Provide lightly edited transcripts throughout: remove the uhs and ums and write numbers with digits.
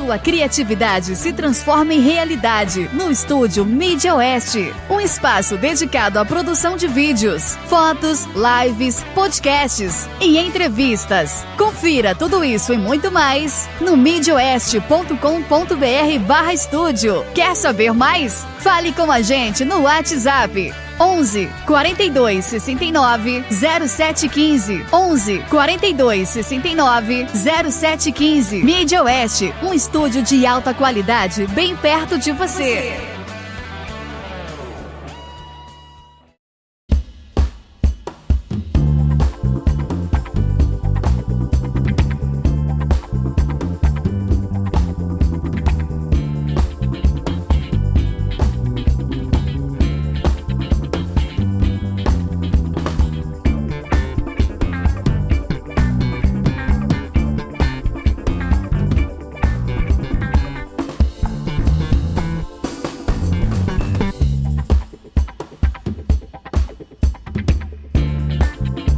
sua criatividade se transforma em realidade no estúdio Mídia Oeste. Um espaço dedicado à produção de vídeos, fotos, lives, podcasts e entrevistas. Confira tudo isso e muito mais no midioeste.com.br/estúdio. Quer saber mais? Fale com a gente no WhatsApp 11 42 69 0715. 11 42 69 0715. Mídia Oeste, um estúdio de alta qualidade bem perto de você.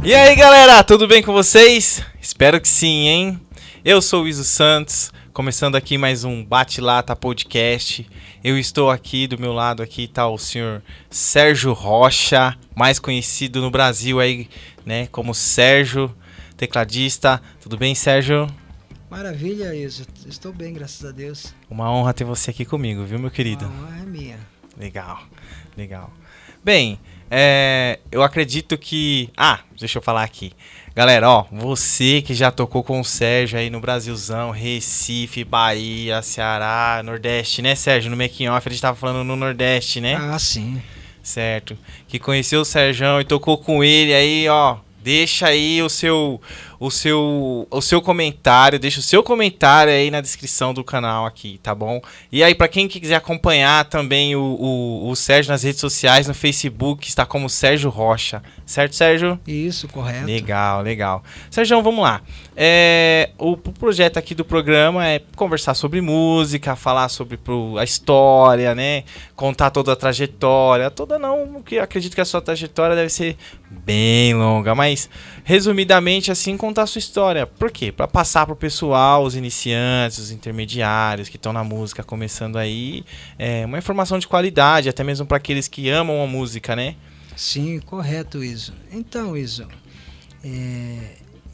E aí galera, tudo bem com vocês? Espero que sim, hein? Eu sou o Iso Santos, começando aqui mais um Bate-Lata Podcast. Eu estou aqui, do meu lado aqui tá o senhor Sérgio Rocha, mais conhecido no Brasil aí, né, como Sérgio, tecladista. Tudo bem, Sérgio? Maravilha, Iso. Estou bem, graças a Deus. Uma honra ter você aqui comigo, viu, meu querido? A honra é minha. Legal, legal. Bem, eu acredito que... deixa eu falar aqui. Galera, ó, você que já tocou com o Sérgio aí no Brasilzão, Recife, Bahia, Ceará, Nordeste, né, Sérgio? No making off, a gente tava falando no Nordeste, né? Ah, sim. Certo. Que conheceu o Sérgio e tocou com ele aí, ó. Deixa aí o seu comentário, deixa o seu comentário aí na descrição do canal aqui, tá bom? E aí, pra quem quiser acompanhar também o Sérgio nas redes sociais, no Facebook, está como Sérgio Rocha. Certo, Sérgio? Isso, correto. Legal, legal. Sérgio, vamos lá. O projeto aqui do programa é conversar sobre música, falar sobre a história, né? Contar toda a trajetória. Toda não, porque eu acredito que a sua trajetória deve ser bem longa, mas resumidamente assim, contar a sua história. Por quê? Para passar pro pessoal, os iniciantes, os intermediários que estão na música começando aí, uma informação de qualidade, até mesmo para aqueles que amam a música, né? Sim, correto, Iso. Então, Iso,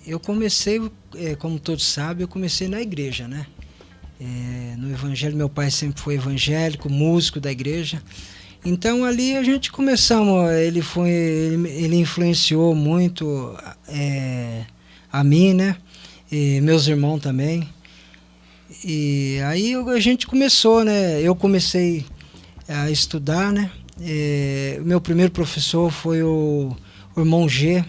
eu comecei, como todos sabem, eu comecei na igreja, né? No evangelho, meu pai sempre foi evangélico, músico da igreja. Então ali a gente começamos, ele influenciou muito a mim, né? E meus irmãos também. E aí a gente começou, né? Eu comecei a estudar, né? Meu primeiro professor foi o irmão G.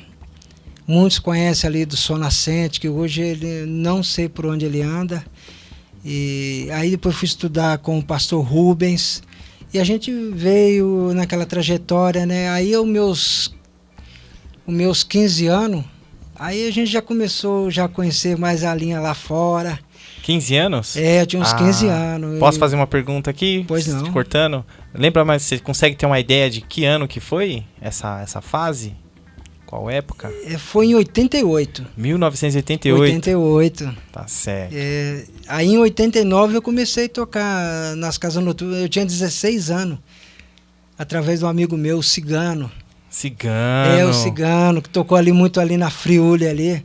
Muitos conhecem ali do Sol Nascente, que hoje ele não sei por onde ele anda. E aí depois fui estudar com o pastor Rubens. E a gente veio naquela trajetória, né? Aí os meus 15 anos, aí a gente já começou a conhecer mais a linha lá fora. 15 anos? Eu tinha uns 15 anos. Posso fazer uma pergunta aqui? Pois não. Te cortando. Lembra, mas você consegue ter uma ideia de que ano que foi essa fase? Qual época? Foi em 88. 1988? 88. Tá certo. Aí em 89 eu comecei a tocar nas casas noturnas. Eu tinha 16 anos. Através de um amigo meu, o Cigano. Cigano. O Cigano, que tocou ali muito ali na Friuli ali.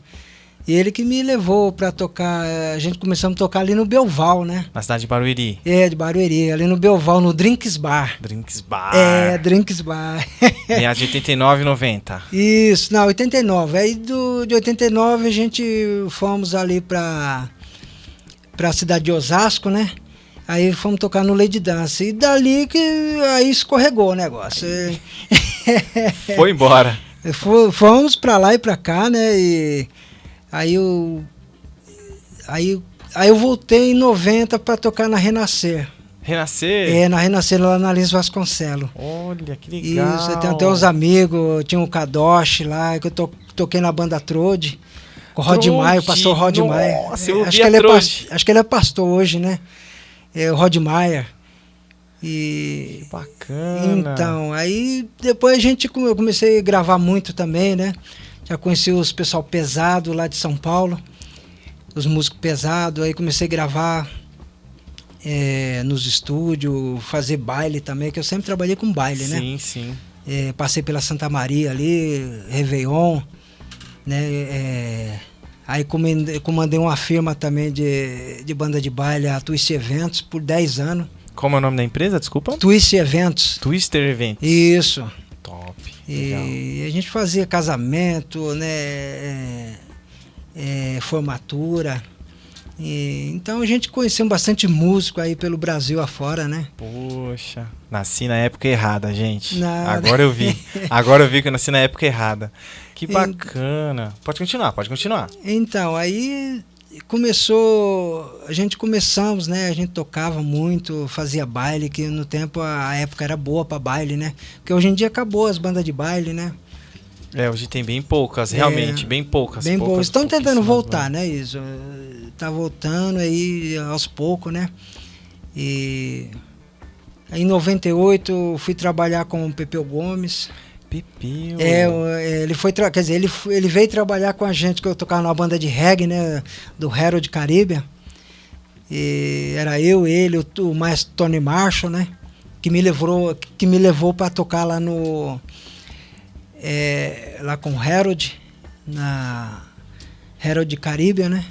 E ele que me levou pra tocar. A gente começamos a tocar ali no Belval, né? Na cidade de Barueri. De Barueri. Ali no Belval, no Drinks Bar. Drinks Bar. Drinks Bar. Meados de 89 e 90. Isso, não, 89. Aí de 89 a gente fomos ali pra cidade de Osasco, né? Aí fomos tocar no Lady Dance. E dali que aí escorregou o negócio. Foi embora. Fomos pra lá e pra cá, né? E aí eu voltei em 90 pra tocar na Renascer. Renascer? Na Renascer, lá na Lins Vasconcelos. Olha, que legal. Isso, eu tenho até uns amigos, tinha o Kadoshi lá, que eu toquei na banda Trode, com o Rod Maia, o pastor Rod Maia. Nossa, eu ouvi a Trode. Acho que ele é pastor hoje, né? O Rod Maia. Que bacana. Então, aí depois eu comecei a gravar muito também, né? Já conheci os pessoal pesado lá de São Paulo, os músicos pesados, aí comecei a gravar. nos estúdios, fazer baile também, que eu sempre trabalhei com baile, né? Sim, sim. Passei pela Santa Maria ali, Réveillon, né? Aí comandei uma firma também de banda de baile, a Twist Eventos, por 10 anos. Como é o nome da empresa, desculpa? Twist Eventos. Twister Eventos. Isso. Top. E a gente fazia casamento, né? Formatura. Então a gente conheceu bastante músico aí pelo Brasil afora, né? Poxa, nasci na época errada, gente. Nada. Agora eu vi que eu nasci na época errada. Que bacana. Pode continuar. Então, aí começamos, né? A gente tocava muito, fazia baile, que no tempo a época era boa pra baile, né? Porque hoje em dia acabou as bandas de baile, né? Hoje tem bem poucas, realmente, bem poucas. Bem poucas. Estão tentando voltar, bandas. né, isso? Tá voltando aí aos poucos, né? E aí, em 98 fui trabalhar com o Pepeu Gomes. Pepeu. Ele veio trabalhar com a gente, que eu tocava numa banda de reggae, né? Do Harold Caribbean. E era eu, ele, o maestro Tony Marshall, né? Que me levou para tocar lá lá com o Harold, na Harold Caribbean, né?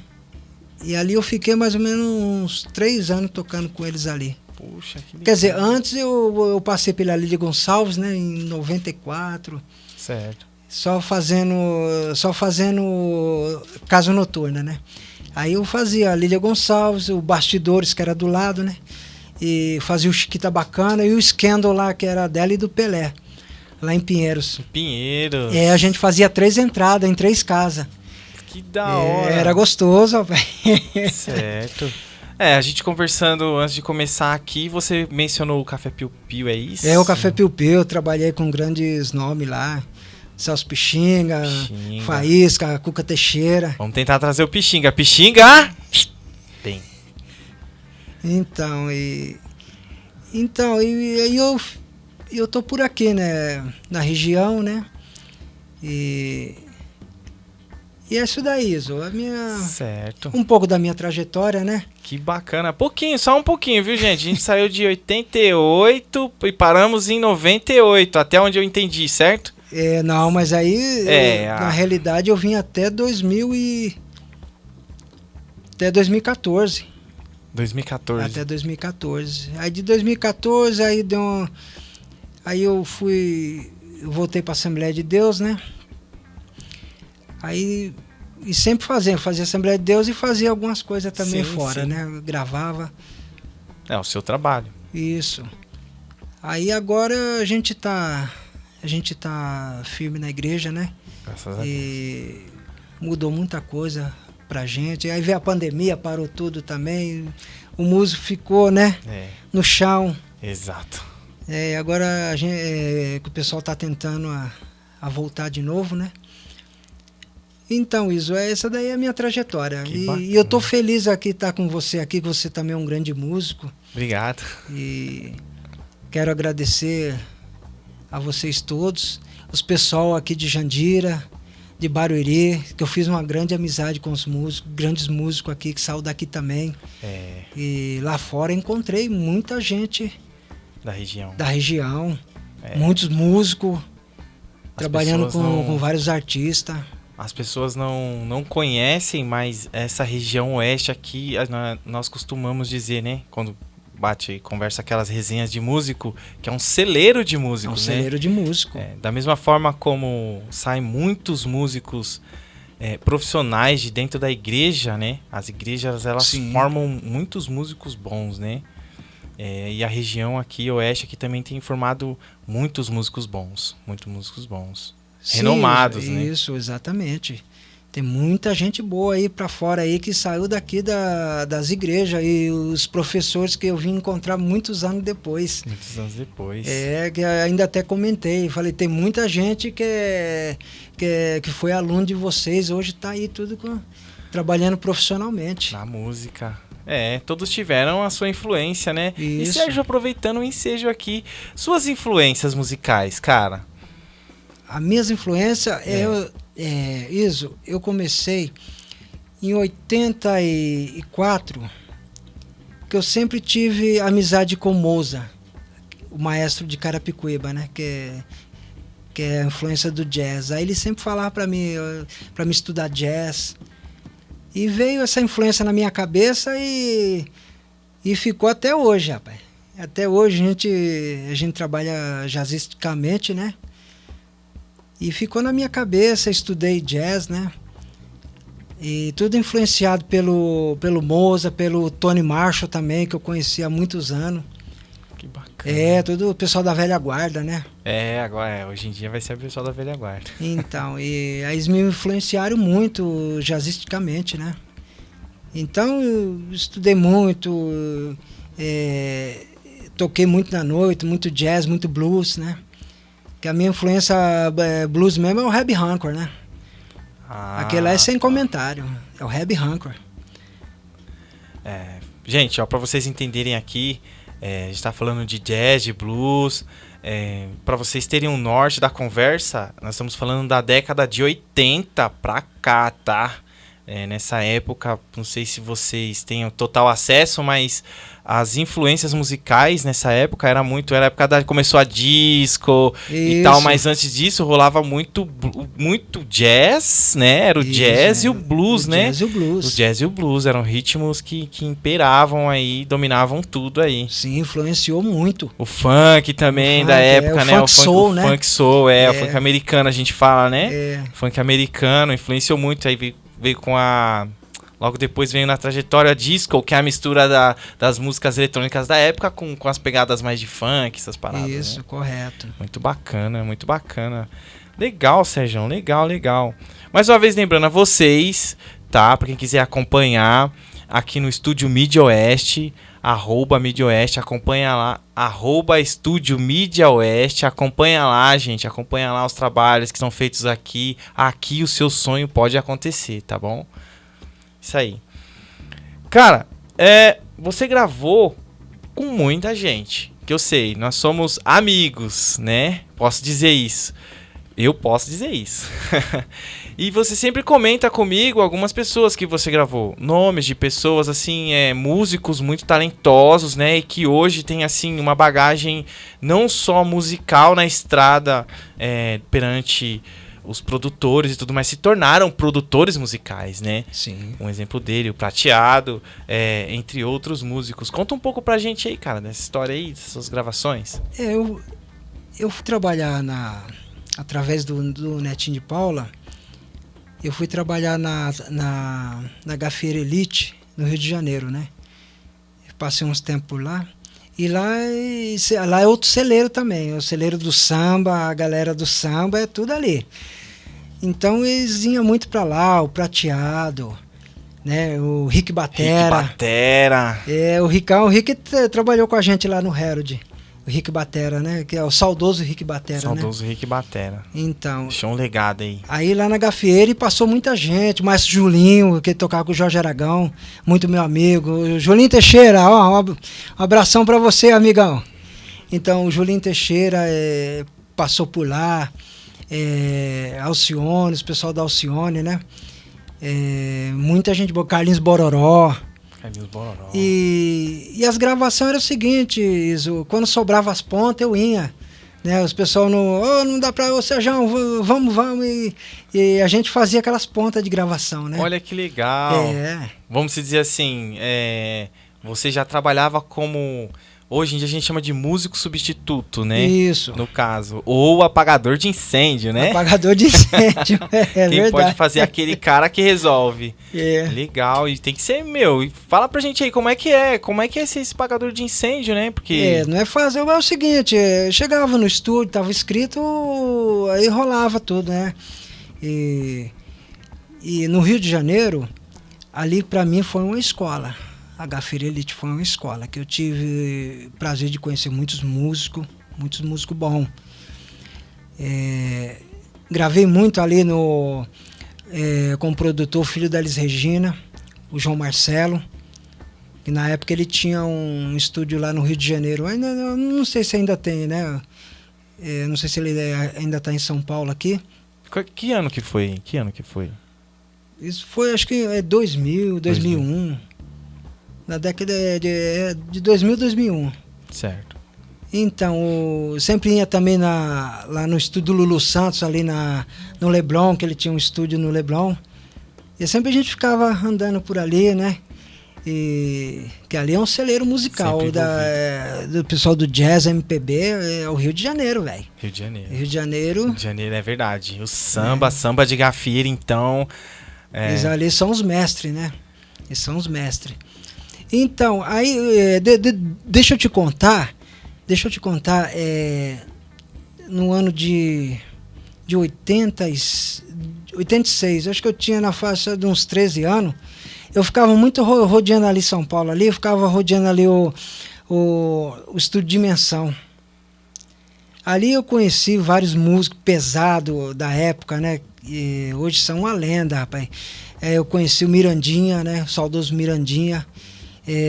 E ali eu fiquei mais ou menos uns 3 anos tocando com eles ali. Puxa, que Quer dizer, antes eu passei pela Lídia Gonçalves, né, em 94. Certo. Só fazendo casa noturna, né? Aí eu fazia a Lídia Gonçalves, o Bastidores, que era do lado, né? E fazia o Chiquita Bacana e o Scandal lá, que era dela e do Pelé, lá em Pinheiros. Pinheiros. A gente fazia 3 entradas em 3 casas. Que da hora. Era gostoso, rapaz. Certo. A gente conversando antes de começar aqui, você mencionou o Café Piu Piu, é isso? O Café Piu Piu, eu trabalhei com grandes nomes lá. Celso Pixinga, Faísca, Cuca Teixeira. Vamos tentar trazer o Pixinga. Pixinga! Bem. Então, aí eu tô por aqui, né? Na região, né? E é isso daí, Iso. Certo. Um pouco da minha trajetória, né? Que bacana. Só um pouquinho, viu, gente? A gente saiu de 88 e paramos em 98, até onde eu entendi, certo? Não, mas aí, na realidade, eu vim até 2014. 2014. Até 2014. Aí de 2014, aí eu voltei para a Assembleia de Deus, né? Aí, e sempre fazia Assembleia de Deus e fazia algumas coisas também fora, né? Eu gravava. O seu trabalho. Isso. Aí agora a gente tá firme na igreja, né? Graças a Deus. E mudou muita coisa pra gente. Aí veio a pandemia, parou tudo também. O músico ficou, né? No chão. Exato. Agora que o pessoal tá tentando a voltar de novo, né? Então, Iso, essa daí é a minha trajetória. E eu tô feliz aqui estar com você aqui, que você também é um grande músico. Obrigado. E quero agradecer a vocês todos, os pessoal aqui de Jandira, de Barueri, que eu fiz uma grande amizade com os músicos, grandes músicos aqui, que saíram daqui também. E lá fora encontrei muita gente da região, muitos músicos, trabalhando com vários artistas. As pessoas não conhecem, mas essa região oeste aqui, nós costumamos dizer, né? Quando conversa aquelas resenhas de músico, que é um celeiro de músicos, né? Celeiro de músico. Da mesma forma como saem muitos músicos profissionais de dentro da igreja, né? As igrejas, elas formam muitos músicos bons, né? E a região aqui, oeste, aqui também tem formado muitos músicos bons. Muitos músicos bons. Renomados, né? Isso, exatamente. Tem muita gente boa aí pra fora aí que saiu daqui das igrejas e os professores que eu vim encontrar muitos anos depois. Muitos anos depois. Que ainda até comentei. Falei, tem muita gente que foi aluno de vocês, hoje tá aí tudo trabalhando profissionalmente. Na música. Todos tiveram a sua influência, né? Isso. E Sérgio, aproveitando o ensejo aqui, suas influências musicais, cara? As minhas influências, Iso, eu comecei em 84 que eu sempre tive amizade com Moza, o maestro de Carapicuíba, né? Que é a influência do jazz. Aí ele sempre falava para mim estudar jazz. E veio essa influência na minha cabeça e ficou até hoje, rapaz. Até hoje a gente trabalha jazzisticamente, né? E ficou na minha cabeça, estudei jazz, né? E tudo influenciado pelo Moza, pelo Tony Marshall também, que eu conheci há muitos anos. Que bacana. Tudo o pessoal da velha guarda, né? Agora hoje em dia vai ser o pessoal da velha guarda. Então, e aí eles me influenciaram muito jazzisticamente, né? Então, eu estudei muito, toquei muito na noite, muito jazz, muito blues, né? Que a minha influência blues mesmo é o Herbie Hancock, né? Aquele lá é sem comentário, é o Herbie Hancock. Gente, ó, pra vocês entenderem aqui, a gente tá falando de jazz, de blues. Pra vocês terem um norte da conversa, nós estamos falando da década de 80 pra cá, tá? Nessa época, não sei se vocês têm total acesso, mas as influências musicais nessa época era a época da começou a disco e tal, mas antes disso rolava muito jazz, né? Era o jazz e o blues, né? Jazz e o blues. O jazz e o blues eram ritmos que imperavam aí, dominavam tudo aí. Sim, influenciou muito. O funk também da época, né? O funk soul, né? O funk soul, o funk americano a gente fala, né? O funk americano influenciou muito, aí veio com logo depois veio na trajetória disco, que é a mistura das músicas eletrônicas da época com as pegadas mais de funk, essas paradas. Isso, né? Correto. Muito bacana, muito bacana. Legal, Sérgio, legal. Mais uma vez lembrando a vocês, tá? Pra quem quiser acompanhar aqui no Estúdio Mídia Oeste, @Mídia Oeste, acompanha lá, @Estúdio Mídia Oeste, acompanha lá, gente, acompanha lá os trabalhos que são feitos aqui o seu sonho pode acontecer, tá bom? Isso aí. Cara, você gravou com muita gente, que eu sei, nós somos amigos, né? Posso dizer isso. Eu posso dizer isso. E você sempre comenta comigo algumas pessoas que você gravou. Nomes de pessoas, assim, músicos muito talentosos, né? E que hoje tem, assim, uma bagagem não só musical na estrada perante os produtores e tudo, mas se tornaram produtores musicais, né? Sim. Um exemplo dele, o Prateado, entre outros músicos. Conta um pouco pra gente aí, cara, dessa história aí, dessas suas gravações. Eu fui trabalhar através do Netinho de Paula. Eu fui trabalhar na Gafieira Elite, no Rio de Janeiro, né? Passei uns tempos por lá. E lá é outro celeiro também. O celeiro do samba, a galera do samba, é tudo ali. Então eles iam muito pra lá, o Prateado, né? O Rick Batera. O Rick trabalhou com a gente lá no Herald. O Rick Batera, né? Que é o saudoso Rick Batera, saudoso, né? Rick Batera. Então. Deixou um legado aí. Aí lá na Gafieira passou muita gente. O Maestro Julinho, que tocava com o Jorge Aragão, muito meu amigo. O Julinho Teixeira, ó, um abração pra você, amigão. Então, o Julinho Teixeira passou por lá. Alcione, o pessoal da Alcione, né? Muita gente boa. Carlinhos Bororó. E as gravações eram o seguinte, quando sobrava as pontas eu ia, né? Os pessoal não dá pra, Sérgio, vamos, e a gente fazia aquelas pontas de gravação, né? Olha que legal. Vamos dizer assim, você já trabalhava como, hoje em dia a gente chama de músico substituto, né? Isso. No caso, ou apagador de incêndio, né? Apagador de incêndio, Quem verdade. pode fazer aquele cara que resolve. Legal, e tem que ser, e fala pra gente aí como é que é esse apagador de incêndio, né? Porque... não é fácil, é o seguinte, chegava no estúdio, tava escrito, aí rolava tudo, né? E no Rio de Janeiro, ali pra mim foi uma escola. A Gafieira Elite foi uma escola que eu tive prazer de conhecer muitos músicos bons. Gravei muito ali com o produtor, filho da Elis Regina, o João Marcelo, que na época ele tinha um estúdio lá no Rio de Janeiro. Ainda não sei se ainda tem, né? Não sei se ele ainda está em São Paulo aqui. Que ano que foi? Isso foi, acho que 2000, 2001. na década de 2000, 2001. Certo. Então, sempre ia também lá no estúdio Lulu Santos, ali no Leblon, que ele tinha um estúdio no Leblon. E sempre a gente ficava andando por ali, né? E que ali é um celeiro musical do pessoal do jazz, MPB, é o Rio de Janeiro, velho. Rio de Janeiro. Rio de Janeiro. Rio de Janeiro, é verdade. O samba de gafieira, então... Eles ali são os mestres, né? Eles são os mestres. Então, aí, deixa eu te contar, no ano de 86, acho que eu tinha na faixa de uns 13 anos, eu ficava muito rodeando ali São Paulo, ali, eu ficava rodeando ali o Estúdio Dimensão. Ali eu conheci vários músicos pesados da época, né? E hoje são uma lenda, rapaz. Eu conheci o Mirandinha, né? O saudoso Mirandinha.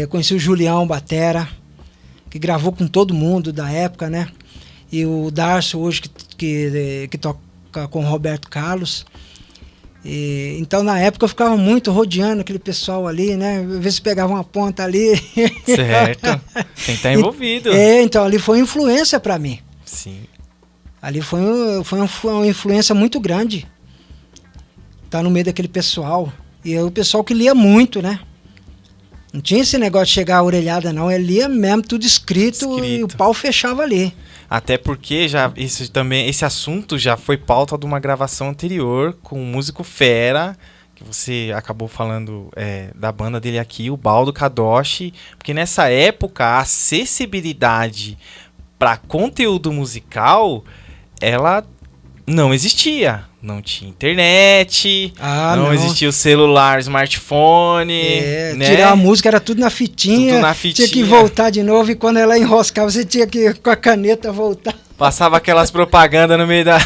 Conheci o Julião Batera, que gravou com todo mundo da época, né? E o Darcio hoje que toca com o Roberto Carlos. Então na época eu ficava muito rodeando aquele pessoal ali, né? Às vezes pegava uma ponta ali. Certo. Tem que estar envolvido. Então ali foi influência para mim. Sim. Ali foi uma influência muito grande. Tá no meio daquele pessoal. E é o pessoal que lia muito, né? Não tinha esse negócio de chegar a orelhada, não. Ele lia mesmo tudo escrito. E o pau fechava ali. Até porque esse assunto já foi pauta de uma gravação anterior com um músico fera, que você acabou falando da banda dele aqui, o Baldo Kadoshi, porque nessa época a acessibilidade para conteúdo musical, ela não existia. Não tinha internet, não existia o celular, smartphone. Né? Tirar a música era tudo na fitinha. Tinha que voltar de novo e quando ela enroscava, você tinha que com a caneta voltar. Passava aquelas propagandas no meio da...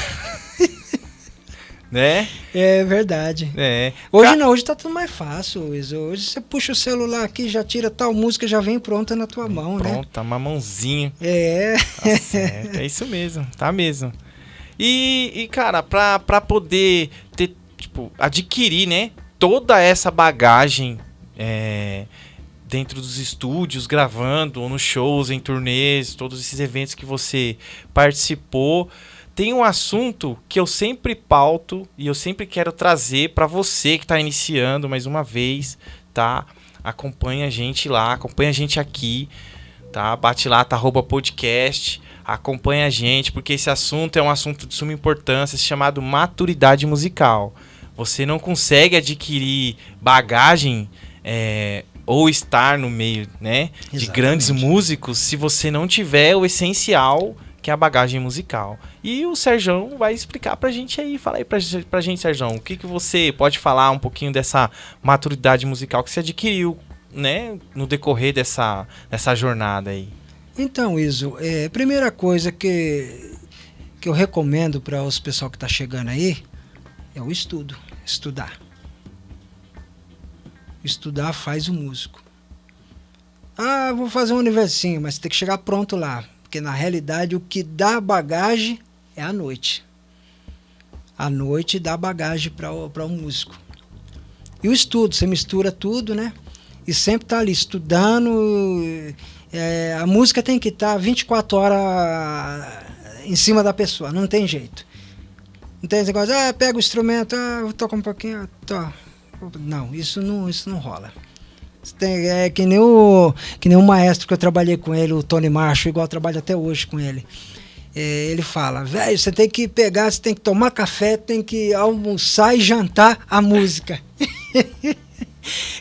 né? É verdade. Hoje não, hoje tá tudo mais fácil, Luiz. Hoje você puxa o celular aqui, já tira tal música, já vem pronta na tua mão, né? Pronta, uma mãozinha. Tá certo, é isso mesmo, tá mesmo. E cara, pra poder ter, adquirir, né, toda essa bagagem dentro dos estúdios, gravando, ou nos shows, em turnês, todos esses eventos que você participou, tem um assunto que eu sempre pauto e eu sempre quero trazer para você que está iniciando mais uma vez, tá? Acompanha a gente lá, acompanha a gente aqui, tá? Bate lá, tá @podcast. Acompanha a gente, porque esse assunto é um assunto de suma importância, chamado maturidade musical. Você não consegue adquirir bagagem ou estar no meio, né, de grandes músicos se você não tiver o essencial, que é a bagagem musical. E o Serjão vai explicar pra gente aí. Fala aí pra gente, Serjão, o que você pode falar um pouquinho dessa maturidade musical que você adquiriu, né, no decorrer dessa jornada aí. Então, Iso, primeira coisa que eu recomendo para os pessoal que está chegando aí é o estudar. Estudar faz o músico. Vou fazer um universinho, mas tem que chegar pronto lá, porque na realidade o que dá bagagem é a noite. A noite dá bagagem para um músico. E o estudo, você mistura tudo, né? E sempre tá ali estudando. A música tem que estar 24 horas em cima da pessoa, não tem jeito. Não tem esse negócio, pega o instrumento, toca um pouquinho, Não, isso não rola. Que nem o maestro que eu trabalhei com ele, o Tony Marshall, igual eu trabalho até hoje com ele. Ele fala, velho, você tem que pegar, você tem que tomar café, tem que almoçar e jantar a música.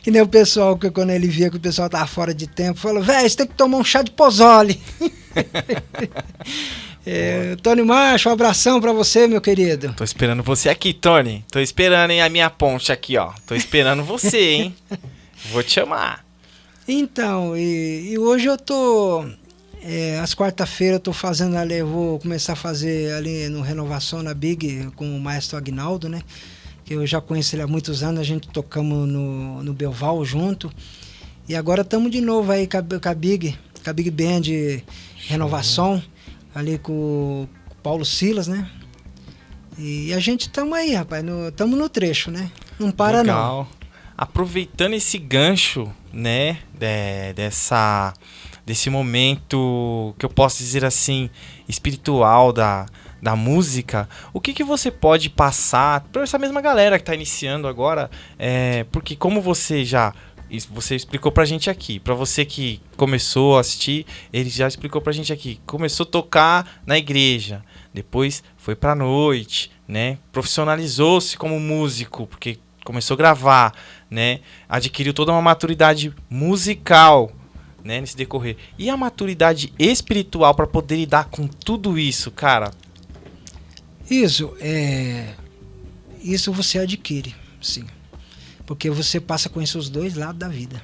Que nem o pessoal, que quando ele via que o pessoal tava fora de tempo, falou, velho, você tem que tomar um chá de pozole. Tony Macho, um abração pra você, meu querido. Tô esperando você aqui, Tony. Tô esperando, hein, a minha ponte aqui, ó. Tô esperando você, hein. Vou te chamar. Então, e hoje eu tô... às quarta-feiras eu tô fazendo ali, eu vou começar a fazer ali no Renovação, na Big, com o maestro Aguinaldo, né? Que eu já conheço ele há muitos anos, a gente tocamos no Belval junto. E agora estamos de novo aí com a Big Band Renovação, ali com o Paulo Silas, né? E a gente estamos aí, rapaz, estamos no trecho, né? Não para. Legal. Não. aproveitando esse gancho, né, desse momento que eu posso dizer assim, espiritual da música, o que você pode passar para essa mesma galera que está iniciando agora? Porque como você explicou pra gente aqui, pra você que começou a assistir, ele já explicou pra gente aqui, começou a tocar na igreja, depois foi pra noite, né? Profissionalizou-se como músico, porque começou a gravar, né? Adquiriu toda uma maturidade musical, né, nesse decorrer. E a maturidade espiritual para poder lidar com tudo isso, cara? Isso você adquire, sim. Porque você passa a conhecer os dois lados da vida.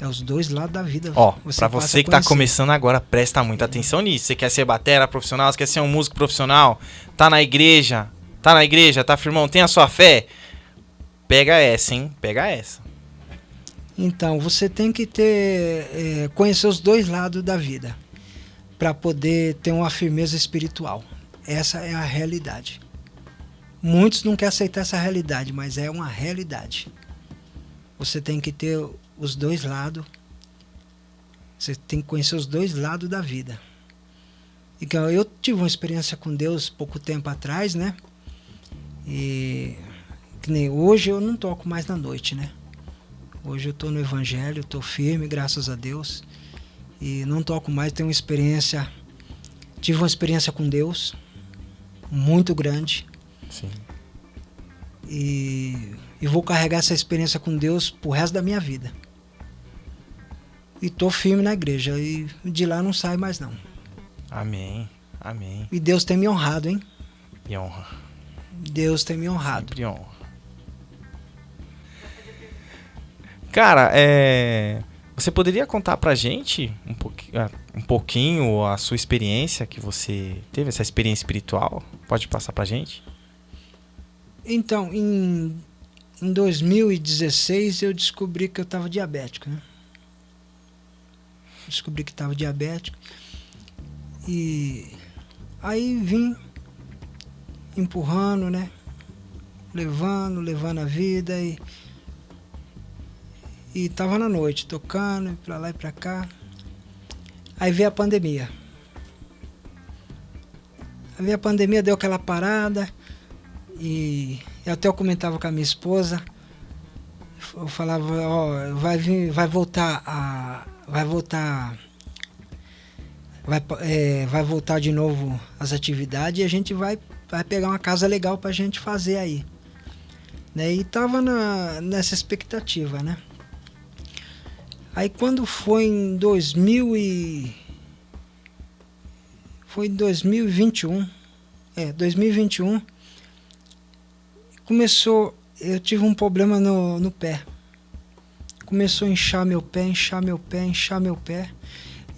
É os dois lados da vida. Ó, pra você que tá começando agora, presta muita atenção nisso. Você quer ser batera profissional, você quer ser um músico profissional, tá na igreja, tá firmão, tem a sua fé? Pega essa, hein? Pega essa. Então, você tem que conhecer os dois lados da vida para poder ter uma firmeza espiritual. Essa é a realidade. Muitos não querem aceitar essa realidade, mas é uma realidade. Você tem que ter os dois lados. Você tem que conhecer os dois lados da vida. Então, eu tive uma experiência com Deus pouco tempo atrás, né? E que nem hoje eu não toco mais na noite, né? Hoje eu estou no Evangelho, estou firme, graças a Deus. E não toco mais, tive uma experiência com Deus muito grande. Sim. E vou carregar essa experiência com Deus pro resto da minha vida. E tô firme na igreja. E de lá não saio mais não. Amém. Amém. E Deus tem me honrado, hein? E honra. Deus tem me honrado. Sempre honra. Cara, você poderia contar pra gente um pouquinho a sua experiência que você teve, essa experiência espiritual? Pode passar pra gente? Então, em 2016 eu descobri que eu estava diabético, né? Descobri que estava diabético. E aí vim empurrando, né? Levando a vida e tava na noite, tocando, pra lá e pra cá. Aí veio a pandemia. Deu aquela parada. E até eu comentava com a minha esposa. Eu falava, ó, vai voltar de novo as atividades e a gente vai pegar uma casa legal pra gente fazer aí, né? E tava nessa expectativa, né? Aí quando foi em 2021, eu tive um problema no pé. Começou a inchar meu pé.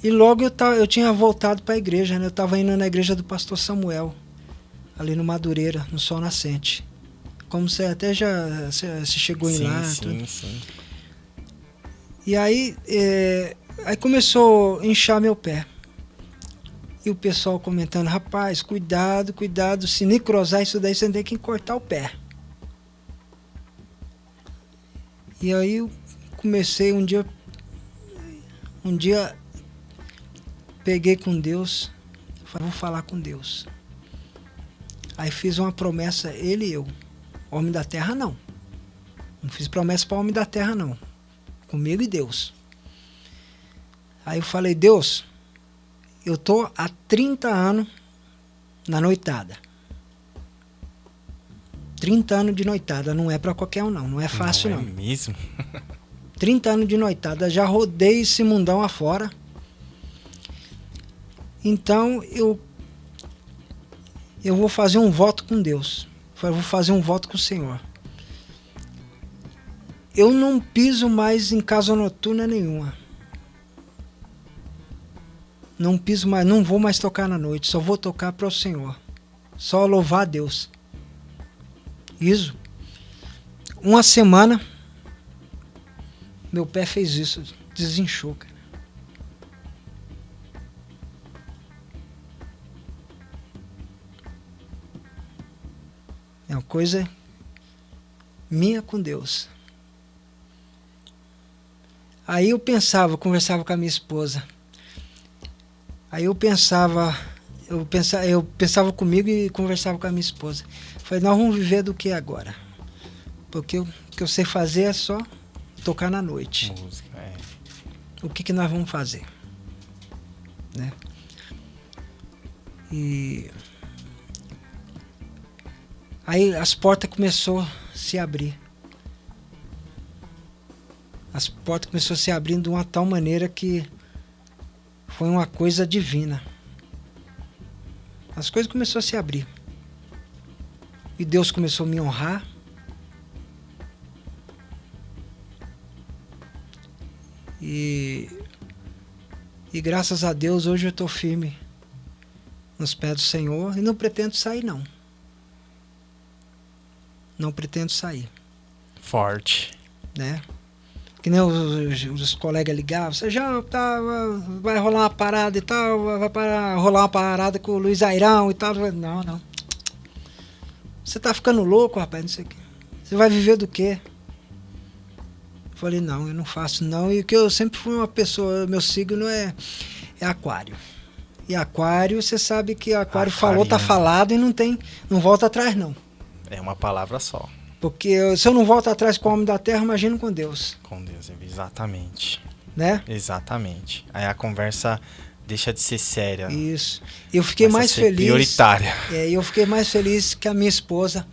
E logo eu tinha voltado para a igreja, né? Eu estava indo na igreja do pastor Samuel, ali no Madureira, no Sol Nascente. Como você até já se chegou em lá. Sim. E aí começou a inchar meu pé. E o pessoal comentando, rapaz, cuidado, se necrosar isso daí, você tem que cortar o pé. E aí eu comecei um dia peguei com Deus, falei, vou falar com Deus. Aí fiz uma promessa, ele e eu. Homem da terra não. Não fiz promessa para homem da terra não. Comigo e Deus. Aí eu falei, Deus, eu tô há 30 anos na noitada. 30 anos de noitada, não é para qualquer um não é fácil não. É mesmo? 30 anos de noitada, já rodei esse mundão afora. Então eu vou fazer um voto com Deus. Eu vou fazer um voto com o Senhor. Eu não piso mais em casa noturna nenhuma. Não piso mais, não vou mais tocar na noite, só vou tocar para o Senhor. Só louvar a Deus. Isso. Uma semana, meu pé fez isso, desinchou, cara. É uma coisa minha com Deus. Aí eu conversava com a minha esposa. Aí eu pensava comigo e conversava com a minha esposa. Falei, nós vamos viver do que agora? Porque o que eu sei fazer é só tocar na noite. Música, é. O que nós vamos fazer? Né? E aí as portas começaram a se abrir. As portas começaram a se abrindo de uma tal maneira que foi uma coisa divina. As coisas começaram a se abrir. E Deus começou a me honrar. E graças a Deus hoje eu estou firme nos pés do Senhor e não pretendo sair, não. Não pretendo sair. Forte. Né? Que nem os colegas ligavam, você já vai rolar uma parada e tal, rolar uma parada com o Luiz Airão e tal. Não, não. Você tá ficando louco, rapaz, não sei o quê. Você vai viver do quê? Falei, não, eu não faço não. E que eu sempre fui uma pessoa, meu signo é aquário. E aquário, você sabe que aquário falou, tá falado e não volta atrás não. É uma palavra só. Porque se eu não volto atrás com o homem da terra, imagino com Deus. Com Deus, exatamente. Né? Exatamente. Aí a conversa deixa de ser séria. Isso. Eu fiquei mais feliz. Prioritária. Eu fiquei mais feliz que a minha esposa,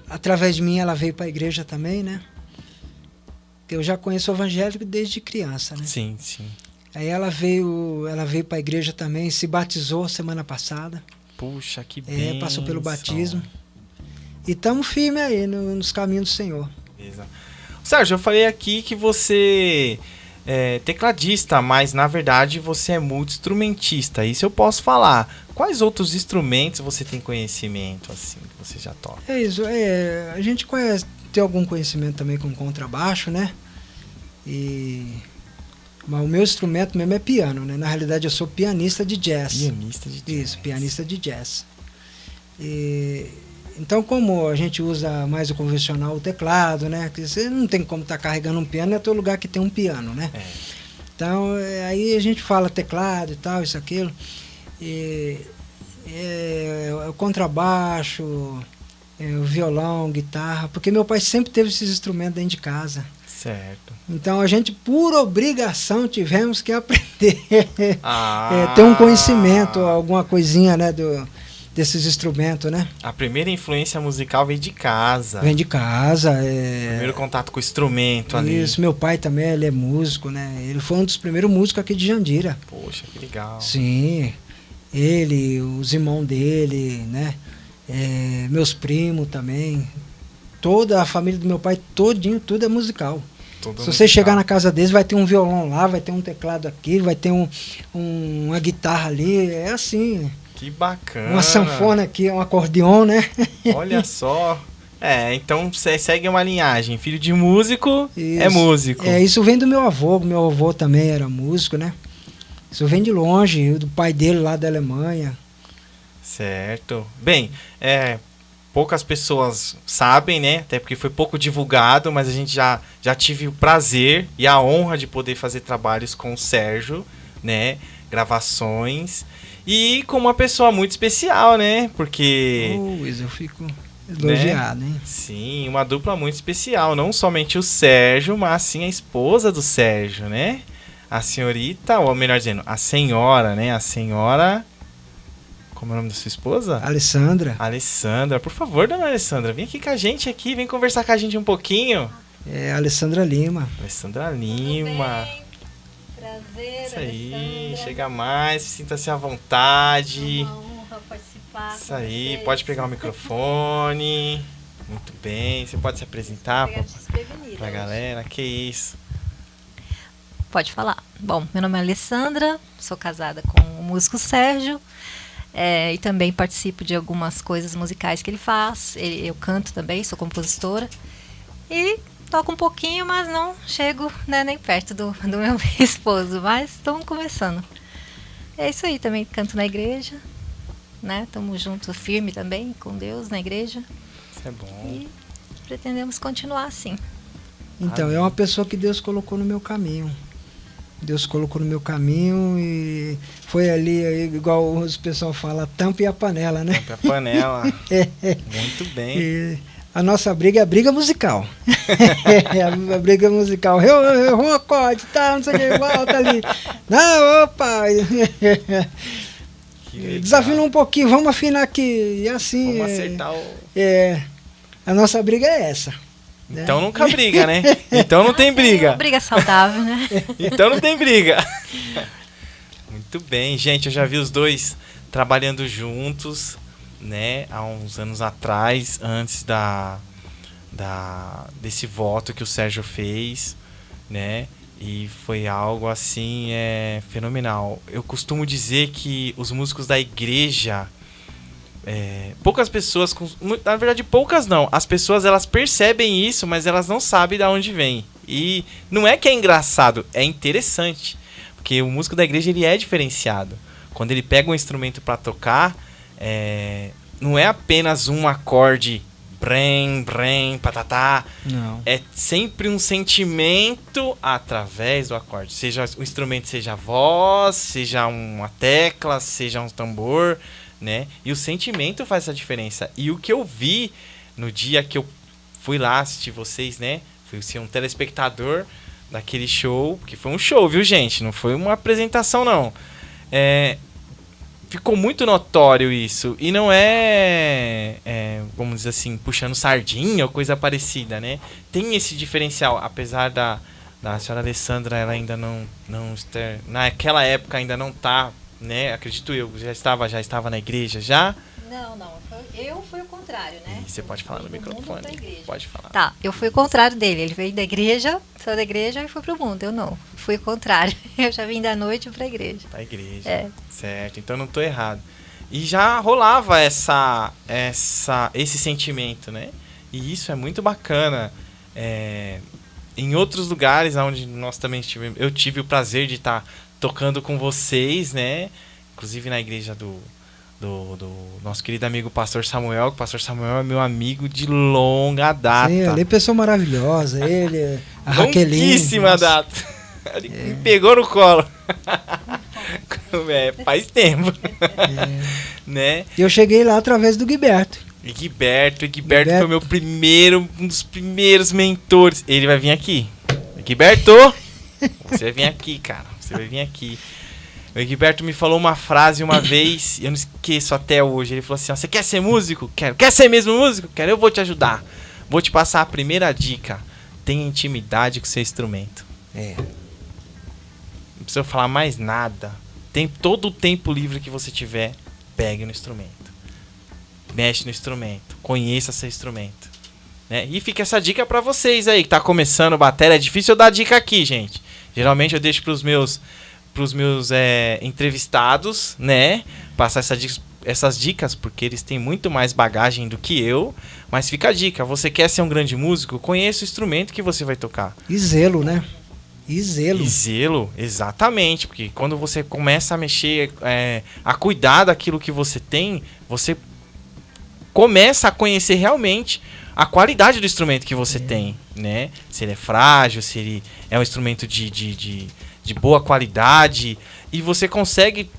através de mim, ela veio para a igreja também, né? Eu já conheço o evangélico desde criança, né? Sim, sim. Aí ela veio para a igreja também, se batizou semana passada. Puxa, que bênção. Passou pelo batismo. E estamos firmes aí nos caminhos do Senhor. Beleza. Sérgio, eu falei aqui que você é tecladista, mas na verdade você é multi-instrumentista. Isso eu posso falar. Quais outros instrumentos você tem conhecimento, assim, que você já toca? É isso. A gente tem algum conhecimento também com contrabaixo, né? Mas o meu instrumento mesmo é piano, né? Na realidade eu sou pianista de jazz. Pianista de jazz. Isso, pianista de jazz. Então, como a gente usa mais o convencional, o teclado, né? Que você não tem como estar carregando um piano, é todo lugar que tem um piano, né? Então, aí a gente fala teclado e tal, isso, aquilo. O contrabaixo, o violão, guitarra, porque meu pai sempre teve esses instrumentos dentro de casa. Certo. Então, a gente, por obrigação, tivemos que aprender, ter um conhecimento, alguma coisinha, né, desses instrumentos, né? A primeira influência musical vem de casa. Vem de casa. Primeiro contato com o instrumento ali. Isso, meu pai também, ele é músico, né? Ele foi um dos primeiros músicos aqui de Jandira. Poxa, que legal. Sim, ele, os irmãos dele, né? Meus primos também. Toda a família do meu pai, todinho, tudo é musical. Se você chegar na casa deles, vai ter um violão lá, vai ter um teclado aqui, vai ter uma guitarra ali, é assim. Que bacana. Uma sanfona aqui, um acordeon, né? Olha só. Então você segue uma linhagem. Filho de músico, é músico. Isso vem do meu avô. Meu avô também era músico, né? Isso vem de longe, do pai dele lá da Alemanha. Certo. Bem, poucas pessoas sabem, né? Até porque foi pouco divulgado, mas a gente já tive o prazer e a honra de poder fazer trabalhos com o Sérgio, né? Gravações. E com uma pessoa muito especial, né? Porque... eu fico elogiado, né? Hein? Sim, uma dupla muito especial. Não somente o Sérgio, mas sim a esposa do Sérgio, né? A senhorita, ou melhor dizendo, a senhora, né? A senhora... Como é o nome da sua esposa? Alessandra. Alessandra. Por favor, dona Alessandra, vem aqui com a gente aqui. Vem conversar com a gente um pouquinho. Alessandra Lima. Alessandra Lima. Prazer, isso aí, Alessandra. chega mais, sinta-se à vontade. Uma honra participar. Isso aí, pode pegar o microfone. Muito bem, você pode se apresentar pra galera. Que isso. Pode falar. Bom, meu nome é Alessandra, sou casada com o músico Sérgio. E também participo de algumas coisas musicais que ele faz. Eu canto também, sou compositora. E toco um pouquinho, mas não chego, né, nem perto do meu esposo. Mas estamos começando. É isso aí, também canto na igreja. Né? Estamos juntos, firme também, com Deus na igreja. Isso é bom. E pretendemos continuar assim. Então, é uma pessoa que Deus colocou no meu caminho. Deus colocou no meu caminho e foi ali, igual os pessoal fala, tampa e a panela, né? Tampa e a panela. Muito bem. E a nossa briga é a briga musical. A briga musical. Eu um acorde, tá, não sei o que, volta ali. Não, opa! Desafina um pouquinho, vamos afinar aqui. E assim. Vamos acertar o. A nossa briga é essa. Então nunca briga, né? Então não tem briga. Briga saudável, né? Então não tem briga. Muito bem, gente. Eu já vi os dois trabalhando juntos, né? Há uns anos atrás, antes desse voto que o Sérgio fez, né? E foi algo assim fenomenal. Eu costumo dizer que os músicos da igreja, poucas pessoas, na verdade poucas não, as pessoas elas percebem isso, mas elas não sabem de onde vem. E não é que é engraçado, é interessante, porque o músico da igreja ele é diferenciado. Quando ele pega um instrumento para tocar, não é apenas um acorde brem, brem, patatá. Não. É sempre um sentimento através do acorde. Seja o instrumento, seja a voz, seja uma tecla, seja um tambor, né? E o sentimento faz essa diferença. E o que eu vi no dia que eu fui lá assistir vocês, né? Fui ser um telespectador daquele show, que foi um show, viu, gente? Não foi uma apresentação, não. Ficou muito notório isso. E não vamos dizer assim, puxando sardinha ou coisa parecida, né? Tem esse diferencial, apesar da senhora Alessandra, ela ainda não naquela época ainda não tá, né? Acredito eu, já estava na igreja já? Não. Eu fui o contrário, né? E você pode falar no microfone. Pode falar. Tá, eu fui o contrário dele. Ele veio da igreja, saiu da igreja e foi pro mundo. Eu não. Fui o contrário. Eu já vim da noite pra igreja. Pra igreja. Certo. Então não tô errado. E já rolava esse sentimento, né? E isso é muito bacana. Em outros lugares onde nós também eu tive o prazer de estar tocando com vocês, né? Inclusive na igreja do nosso querido amigo Pastor Samuel, que o Pastor Samuel é meu amigo de longa data. Sim, ele é pessoa maravilhosa, ele, a Raqueline. Longuíssima data. Ele me pegou no colo. Faz tempo. Né? E eu cheguei lá através do Guiberto. E Guiberto foi um dos primeiros mentores. Ele vai vir aqui. Guiberto, você vai vir aqui, cara. Você vai vir aqui. O Egberto me falou uma frase uma vez, e eu não esqueço até hoje. Ele falou assim: você quer ser músico? Quero. Quer ser mesmo músico? Quero. Eu vou te ajudar. Vou te passar a primeira dica. Tenha intimidade com o seu instrumento. Não precisa falar mais nada. Tem todo o tempo livre que você tiver, pegue no instrumento. Mexe no instrumento. Conheça seu instrumento. Né? E fica essa dica pra vocês aí, que tá começando bateria. É difícil eu dar dica aqui, gente. Geralmente eu deixo pros meus entrevistados, né, passar essas dicas, porque eles têm muito mais bagagem do que eu, mas fica a dica, você quer ser um grande músico, conheça o instrumento que você vai tocar. E zelo, né? E zelo, exatamente, porque quando você começa a mexer, a cuidar daquilo que você tem, você começa a conhecer realmente a qualidade do instrumento que você tem, né? Se ele é frágil, se ele é um instrumento de boa qualidade, e você consegue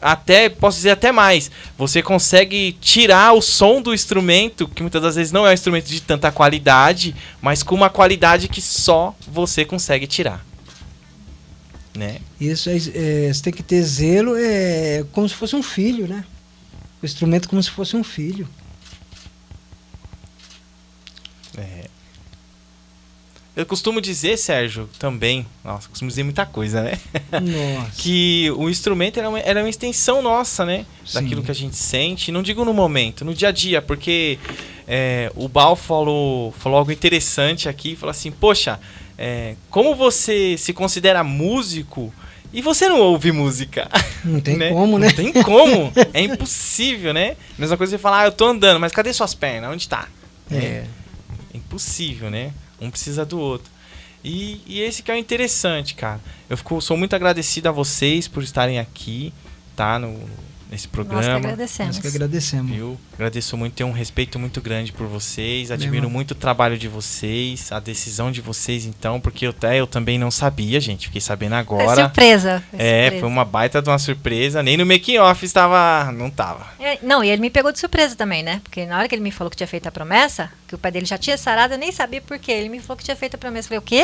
posso dizer até mais, você consegue tirar o som do instrumento, que muitas das vezes não é um instrumento de tanta qualidade, mas com uma qualidade que só você consegue tirar, né? Isso, você tem que ter zelo, como se fosse um filho, né? O instrumento como se fosse um filho. Eu costumo dizer, Sérgio, também... Nossa, costumo dizer muita coisa, né? Nossa. Que o instrumento era uma extensão nossa, né? Sim. Daquilo que a gente sente. Não digo no momento, no dia a dia. Porque o Bal falou algo interessante aqui. Falou assim, poxa, como você se considera músico e você não ouve música? Não tem né? como, né? Não tem como. É impossível, né? Mesma coisa você falar, eu tô andando, mas cadê suas pernas? Onde tá? É impossível, né? Um precisa do outro. E esse que é o interessante, cara. Sou muito agradecido a vocês por estarem aqui, tá? nesse Nós que programa. agradecemos. Nós que agradecemos. Viu? Agradeço muito, tenho um respeito muito grande por vocês, admiro Mesmo. muito o trabalho de vocês, a decisão de vocês, então, porque eu também não sabia, gente, fiquei sabendo Foi agora. surpresa. Foi uma baita de uma surpresa, nem no making off não tava. Não, e ele me pegou de surpresa também, né? Porque na hora que ele me falou que tinha feito a promessa, que o pai dele já tinha sarado, eu nem sabia por quê. Ele me falou que tinha feito a promessa. Eu falei, o quê?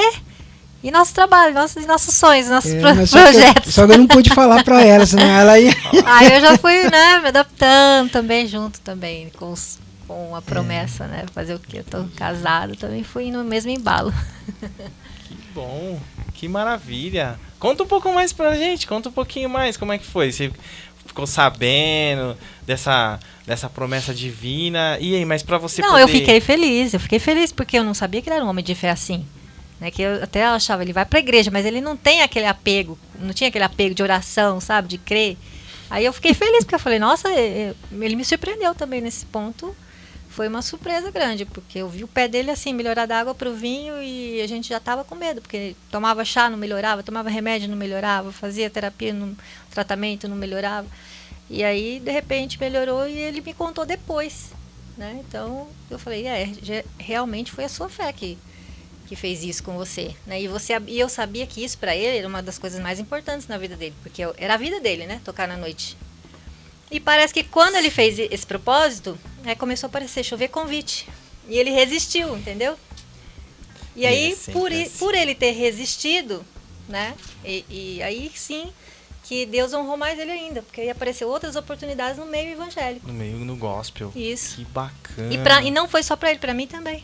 E nosso trabalho, nossos sonhos, nossos Mas projetos. Só que eu não pude falar pra ela, senão ela ia... Aí eu já fui, né, me adaptando também, junto também, com a promessa, né? Fazer o quê? Eu tô casado, também fui no mesmo embalo. Que bom, que maravilha. Conta um pouco mais pra gente, conta um pouquinho mais, como é que foi? Você ficou sabendo dessa promessa divina? E aí, mas pra você Não, poder... eu fiquei feliz porque eu não sabia que ele era um homem de fé assim. Né, que eu até achava, ele vai pra igreja, mas ele não tem aquele apego, não tinha aquele apego de oração, sabe, de crer. Aí eu fiquei feliz, porque eu falei, nossa, ele me surpreendeu também nesse ponto. Foi uma surpresa grande, porque eu vi o pé dele assim, melhorar da água pro vinho e a gente já tava com medo, porque tomava chá, não melhorava, tomava remédio, não melhorava, fazia terapia, tratamento, não melhorava. E aí, de repente, melhorou e ele me contou depois, né? Então, eu falei, realmente foi a sua fé que fez isso com você, né? E eu sabia que isso para ele era uma das coisas mais importantes na vida dele, porque era a vida dele, né? Tocar na noite. E parece que quando ele fez esse propósito, começou a aparecer, chover convite. E ele resistiu, entendeu? E aí, por ele ter resistido, né? E aí sim que Deus honrou mais ele ainda, porque aí apareceu outras oportunidades no meio evangélico. No gospel. Isso. Que bacana. E não foi só para ele, para mim também.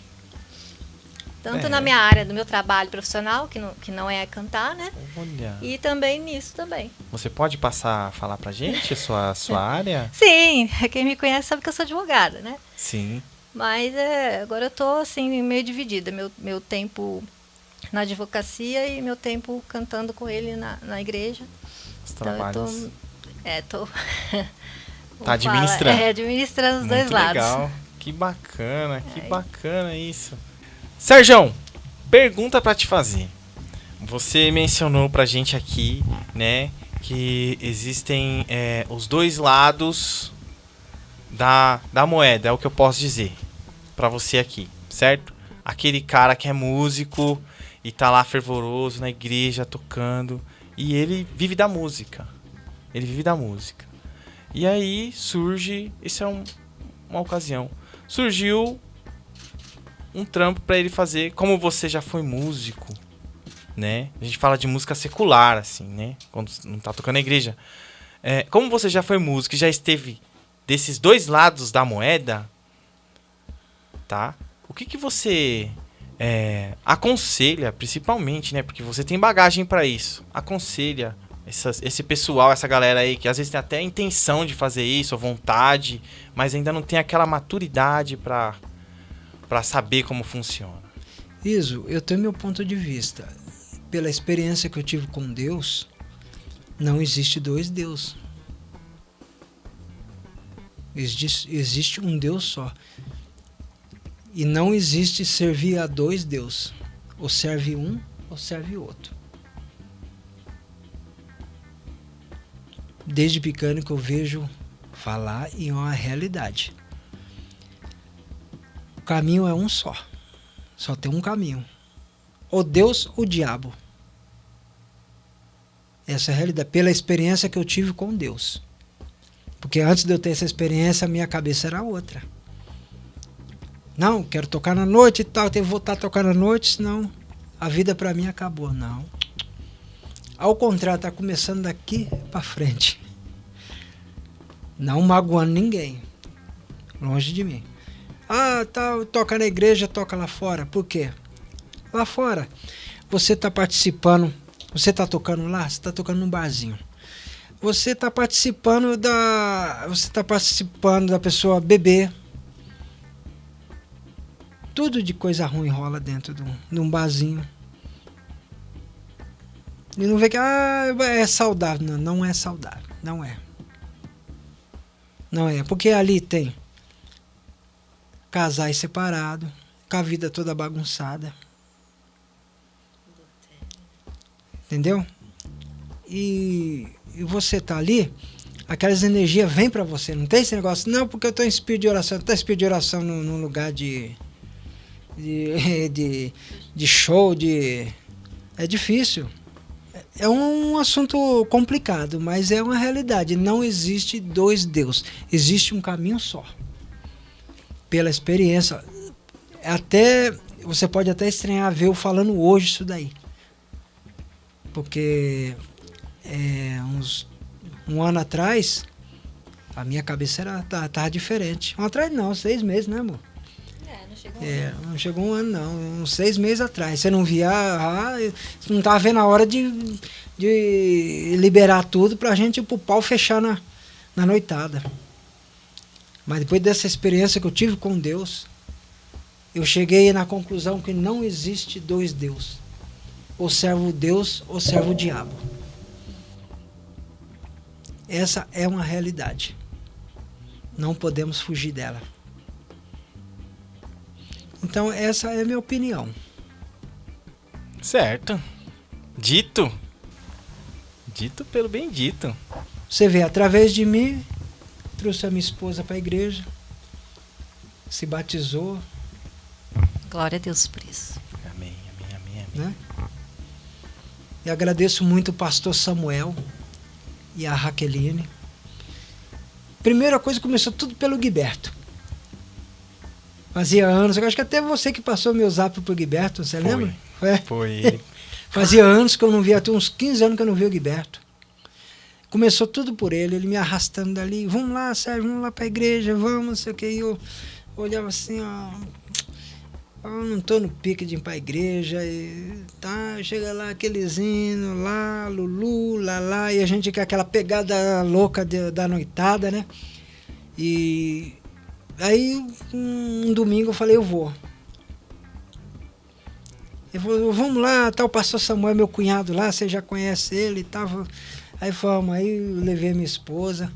Tanto na minha área, do meu trabalho profissional, que não é cantar, né? Olha. E também nisso também. Você pode passar a falar pra gente a sua área? Sim, quem me conhece sabe que eu sou advogada, né? Sim. Mas agora eu tô assim, meio dividida. Meu tempo na advocacia e meu tempo cantando com ele na igreja. Os trabalhos. Então, Tá administrando. Administrando os Muito dois lados. Legal. Que bacana isso. Sérgio, pergunta pra te fazer. Você mencionou pra gente aqui, né, que existem os dois lados da moeda, é o que eu posso dizer pra você aqui, certo? Aquele cara que é músico e tá lá fervoroso na igreja tocando e ele vive da música. E aí surge, isso é uma ocasião, surgiu um trampo pra ele fazer, como você já foi músico, né? A gente fala de música secular, assim, né? Quando não tá tocando na igreja. Como você já foi músico e já esteve desses dois lados da moeda, tá? O que você aconselha, principalmente, né? Porque você tem bagagem pra isso. Aconselha esse pessoal, essa galera aí, que às vezes tem até a intenção de fazer isso, a vontade, mas ainda não tem aquela maturidade pra saber como funciona. Isso, eu tenho meu ponto de vista. Pela experiência que eu tive com Deus, não existe dois deuses. Existe um Deus só. E não existe servir a dois deuses. Ou serve um, ou serve outro. Desde pequeno que eu vejo falar em uma realidade. O caminho é um só. Só tem um caminho. Ou Deus ou o diabo. Essa é a realidade. Pela experiência que eu tive com Deus. Porque antes de eu ter essa experiência, a minha cabeça era outra. Não, quero tocar na noite e tal, tenho que voltar a tocar na noite, senão a vida para mim acabou. Não. Ao contrário, está começando daqui para frente. Não magoando ninguém. Longe de mim. Toca na igreja, toca lá fora. Por quê? Lá fora, você está participando, você está tocando lá, você está tocando num barzinho. Você está participando da pessoa beber. Tudo de coisa ruim rola dentro de um barzinho. E não vê que é saudável. Não, não é saudável. Não é. Não é. Porque ali tem casais separados, com a vida toda bagunçada. Entendeu? E você tá ali, aquelas energias vêm para você. Não tem esse negócio, não, porque eu estou em espírito de oração. Está em espírito de oração num lugar de show, é difícil. É um assunto complicado, mas é uma realidade. Não existe dois deuses. Existe um caminho só. Pela experiência. Você pode até estranhar ver eu falando hoje isso daí. Porque um ano atrás, a minha cabeça tava diferente. Um ano atrás não, 6 meses, né, amor? Não chegou um ano não, uns 6 meses atrás. Você não via, você não estava vendo a hora de liberar tudo pra gente ir pro pau fechar na noitada. Mas depois dessa experiência que eu tive com Deus, eu cheguei na conclusão que não existe dois deuses. Ou servo Deus ou servo o diabo. Essa é uma realidade. Não podemos fugir dela. Então, essa é a minha opinião. Certo. Dito pelo bendito. Você vê, através de mim, trouxe a minha esposa para a igreja, se batizou. Glória a Deus por isso. Amém. Né? E agradeço muito o pastor Samuel e a Raqueline. Primeira coisa, começou tudo pelo Guiberto. Fazia anos, eu acho que até você que passou meu zap pro Guiberto, você lembra? Foi. Fazia anos que eu não via, até uns 15 anos que eu não via o Guiberto. Começou tudo por ele me arrastando dali. Vamos lá, Sérgio, vamos lá pra igreja, vamos, não sei o que. E eu olhava assim, eu não tô no pique de ir pra igreja. E tá, chega lá aqueles hinos, lá, Lulu, lá, e a gente com aquela pegada louca da noitada, né? E aí, um domingo eu falei, eu vou. Ele falou, vamos lá, tá o pastor Samuel, meu cunhado lá, você já conhece ele e tal. Aí fomos, aí eu levei minha esposa.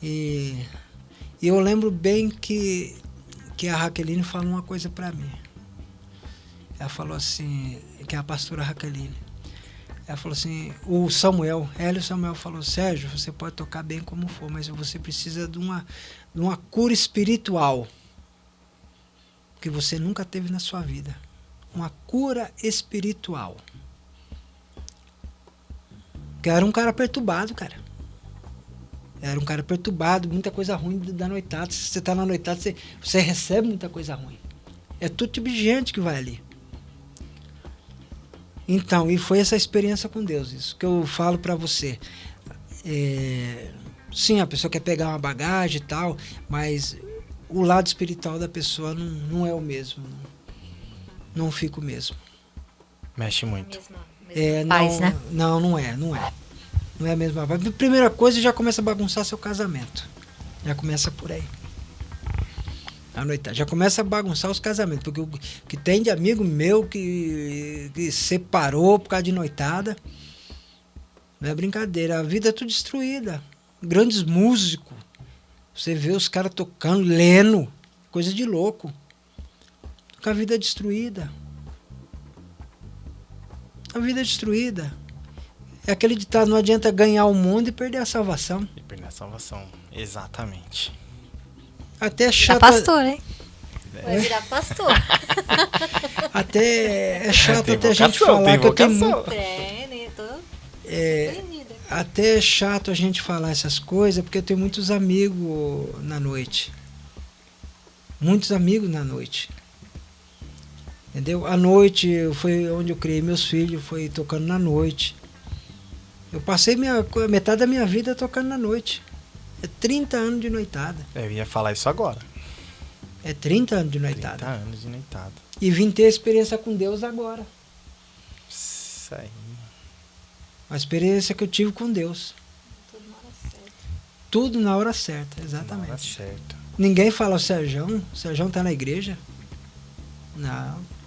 E eu lembro bem que a Raqueline falou uma coisa pra mim. Ela falou assim, que é a pastora Raqueline. Ela falou assim, o Samuel falou, Sérgio, você pode tocar bem como for, mas você precisa de uma cura espiritual que você nunca teve na sua vida. Uma cura espiritual. Porque eu era um cara perturbado, cara. Era um cara perturbado, muita coisa ruim da noitada. Se você tá na noitada, você recebe muita coisa ruim. É todo tipo de gente que vai ali. Então, e foi essa experiência com Deus, isso que eu falo para você. Sim, a pessoa quer pegar uma bagagem e tal, mas o lado espiritual da pessoa não é o mesmo. Não fica o mesmo. Mexe muito. Paz, né? Não é. Não é a mesma paz. Primeira coisa, já começa a bagunçar seu casamento. Já começa por aí. A noitada. Já começa a bagunçar os casamentos. Porque o que tem de amigo meu que separou por causa de noitada. Não é brincadeira. A vida é tudo destruída. Grandes músicos. Você vê os caras tocando, lendo. Coisa de louco. Com a vida destruída. A vida é destruída. É aquele ditado, não adianta ganhar o mundo e perder a salvação. Exatamente. Até chato. Tá pastor, hein? Vai virar pastor. Até é chato até a gente falar que eu tenho muito. Até é chato a gente falar essas coisas, porque eu tenho muitos amigos na noite. Muitos amigos na noite. Entendeu? A noite foi onde eu criei meus filhos, foi tocando na noite. Eu passei metade da minha vida tocando na noite. É 30 anos de noitada. Eu ia falar isso agora. É 30 anos de noitada. 30 anos de noitada. E vim ter experiência com Deus agora. Isso aí. A experiência que eu tive com Deus. Tudo na hora certa. Tudo na hora certa, exatamente. Na hora certa. Ninguém fala, o Sérgio tá na igreja? Não.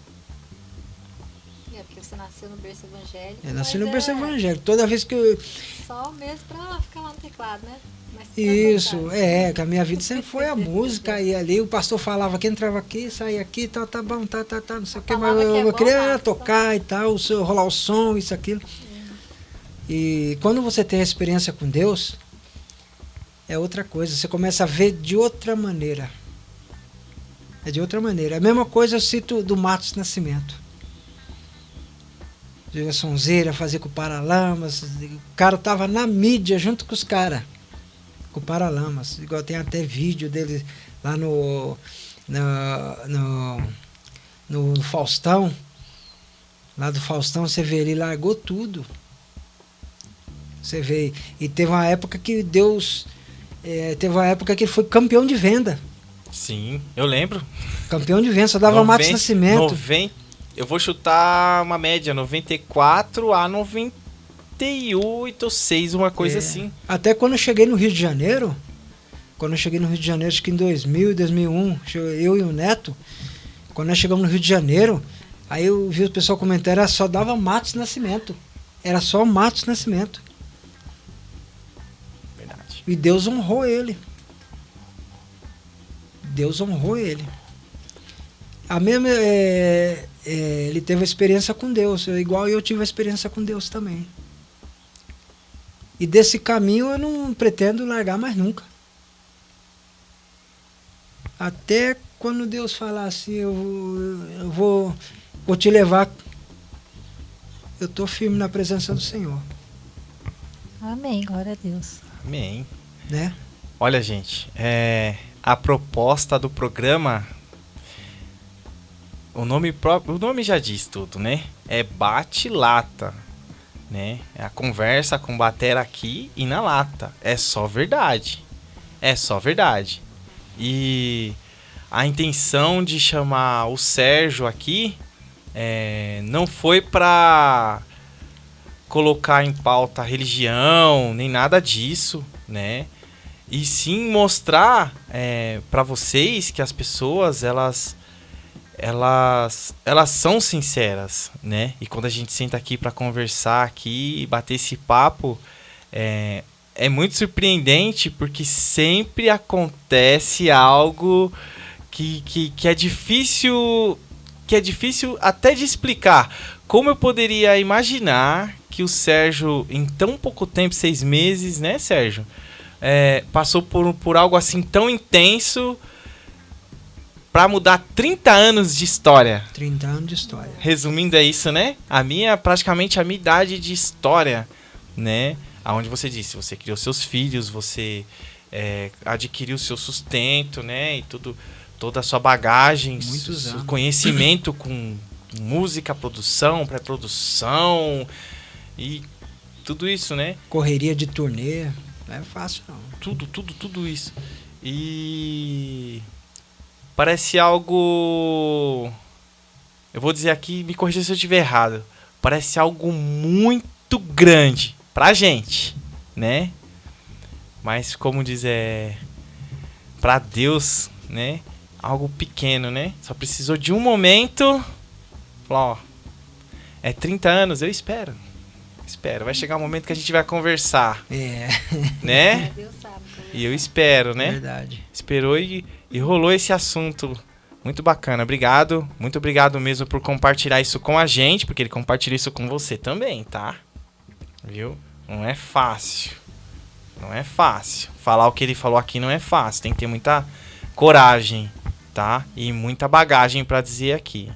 É porque você nasceu no berço evangélico. Eu nasci no berço evangélico. Toda vez que eu... Só mesmo pra ficar lá no teclado, né? Mas Isso, que a minha vida sempre foi a música. E ali o pastor falava que entrava aqui, saía aqui, tá bom, tá, não sei o que. Mas eu queria tocar e tal, rolar o som, isso, aquilo. E quando você tem a experiência com Deus, é outra coisa. Você começa a ver de outra maneira. É de outra maneira. A mesma coisa eu cito do Matos Nascimento. Jogar sonzeira, fazer com o Paralamas. O cara tava na mídia junto com os caras. Com o Paralamas. Igual tem até vídeo dele lá no Faustão. Lá do Faustão, você vê, ele largou tudo. Você vê. E teve uma época que Deus... teve uma época que ele foi campeão de venda. Sim, eu lembro. Campeão de venda, só dava Matos Nascimento. Eu vou chutar uma média, 94 a 98, 6, uma coisa assim. Até quando eu cheguei no Rio de Janeiro, acho que em 2000, 2001, eu e o Neto, quando nós chegamos no Rio de Janeiro, aí eu vi o pessoal comentando, só dava Matos Nascimento. Era só Matos Nascimento. Verdade. E Deus honrou ele. Deus honrou ele. A mesma, ele teve a experiência com Deus, igual eu tive a experiência com Deus também. E desse caminho eu não pretendo largar mais nunca. Até quando Deus falar assim, eu vou te levar, eu estou firme na presença do Senhor. Amém, glória a Deus. Amém. Né? Olha, gente, a proposta do programa, o nome já diz tudo, né? É bate-lata, né? É a conversa com batera aqui e na lata. É só verdade. É só verdade. E a intenção de chamar o Sérgio aqui não foi para colocar em pauta a religião, nem nada disso, né? E sim mostrar para vocês que as pessoas, elas são sinceras, né? E quando a gente senta aqui para conversar aqui e bater esse papo, é muito surpreendente, porque sempre acontece algo que é difícil até de explicar. Como eu poderia imaginar que o Sérgio, em tão pouco tempo, 6 meses, né, Sérgio? Passou por algo assim tão intenso para mudar 30 anos de história. 30 anos de história. Resumindo, é isso, né? Praticamente a minha idade de história, né? Aonde você disse, você criou seus filhos, você adquiriu seu sustento, né? E toda a sua bagagem, seu conhecimento com música, produção, pré-produção e tudo isso, né? Correria de turnê. Não é fácil, não. Tudo isso. E parece algo... Eu vou dizer aqui, me corrija se eu estiver errado. Parece algo muito grande pra gente, né? Mas como diz, pra Deus, né? Algo pequeno, né? Só precisou de um momento. Falar, 30 anos, eu espero. Vai chegar um momento que a gente vai conversar. Né? Deus sabe. E eu espero, né? Verdade. Esperou e rolou esse assunto. Muito bacana. Obrigado. Muito obrigado mesmo por compartilhar isso com a gente, porque ele compartilha isso com você também, tá? Viu? Não é fácil. Não é fácil. Falar o que ele falou aqui não é fácil. Tem que ter muita coragem, tá? E muita bagagem pra dizer aqui.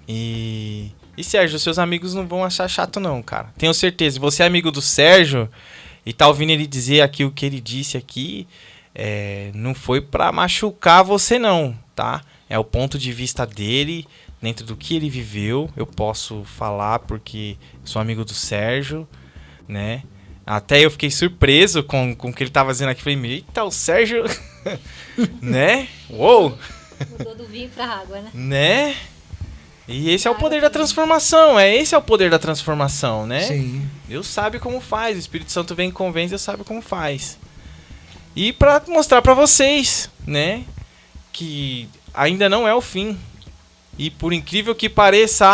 E Sérgio, seus amigos não vão achar chato não, cara. Tenho certeza. Se você é amigo do Sérgio e tá ouvindo ele dizer aqui o que ele disse aqui, não foi pra machucar você não, tá? É o ponto de vista dele, dentro do que ele viveu. Eu posso falar porque sou amigo do Sérgio, né? Até eu fiquei surpreso com o que ele tava dizendo aqui. Falei, eita, o Sérgio... né? Uou! Mudou do vinho pra água, né? Né? E esse é o poder da transformação. Esse é o poder da transformação, né? Sim. Deus sabe como faz. O Espírito Santo vem e convence, Deus sabe como faz. E pra mostrar pra vocês, né? Que ainda não é o fim. E por incrível que pareça,